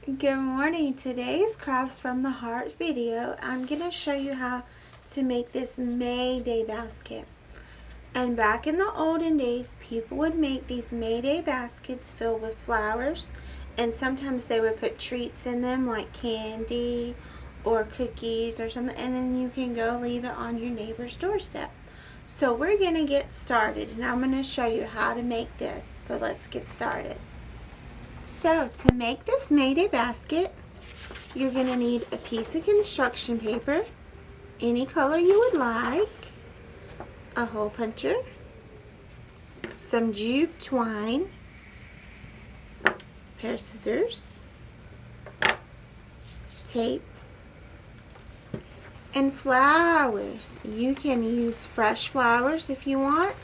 Good morning. Today's Crafts from the Heart video, I'm going to show you how to make this May Day basket. And back in the olden days, people would make these May Day baskets filled with flowers, and sometimes they would put treats in them like candy or cookies or something, and then you can go leave it on your neighbor's doorstep. So we're going to get started, and I'm going to show you how to make this. So let's get started. So to make this May Day basket, you're going to need a piece of construction paper, any color you would like, a hole puncher, some jute twine, a pair of scissors, tape, and flowers. You can use fresh flowers if you want,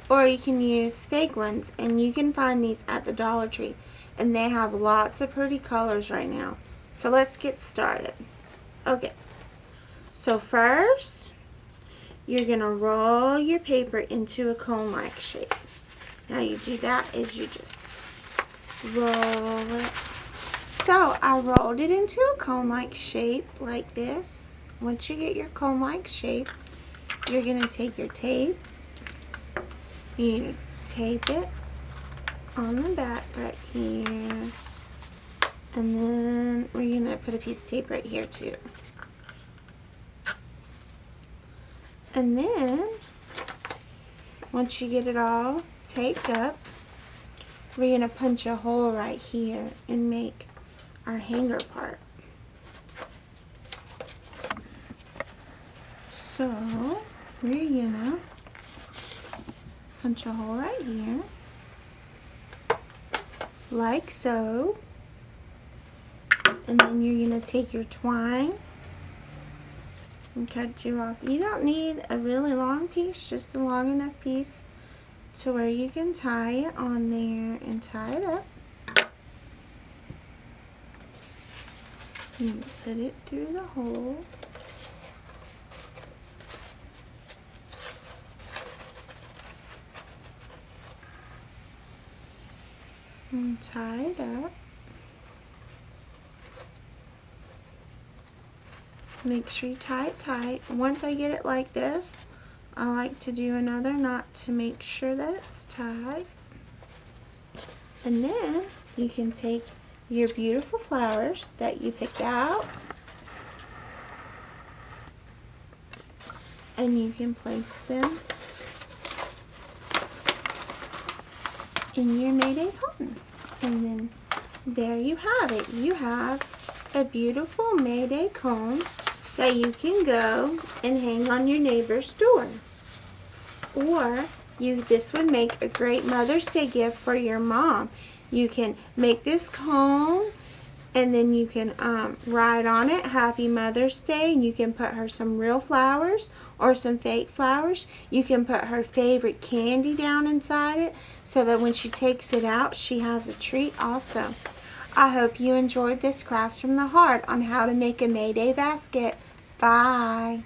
or you can use fake ones, and you can find these at the Dollar Tree, and they have lots of pretty colors right now. So let's get started. Okay, so first you're gonna roll your paper into a cone-like shape. Now you do that is you just roll it. So I rolled it into a cone-like shape like this. Once you get your cone-like shape, you're gonna take your tape, you tape it on the back right here, and then we're gonna put a piece of tape right here too. And then once you get it all taped up, we're gonna punch a hole right here and make our hanger part. So we're gonna punch a hole right here, like so, and then you're going to take your twine and cut you off. You don't need a really long piece, just a long enough piece to where you can tie it on there and tie it up. You put it through the hole. And tie it up. Make sure you tie it tight. Once I get it like this, I like to do another knot to make sure that it's tight. And then you can take your beautiful flowers that you picked out, and you can place them in your May Day cone. And then there you have it. You have a beautiful May Day cone that you can go and hang on your neighbor's door. Or this would make a great Mother's Day gift for your mom. You can make this cone, and then you can write on it Happy Mother's Day, and you can put her some real flowers or some fake flowers. You can put her favorite candy down inside it so that when she takes it out, she has a treat also. I hope you enjoyed this Crafts from the Heart on how to make a May Day basket. Bye.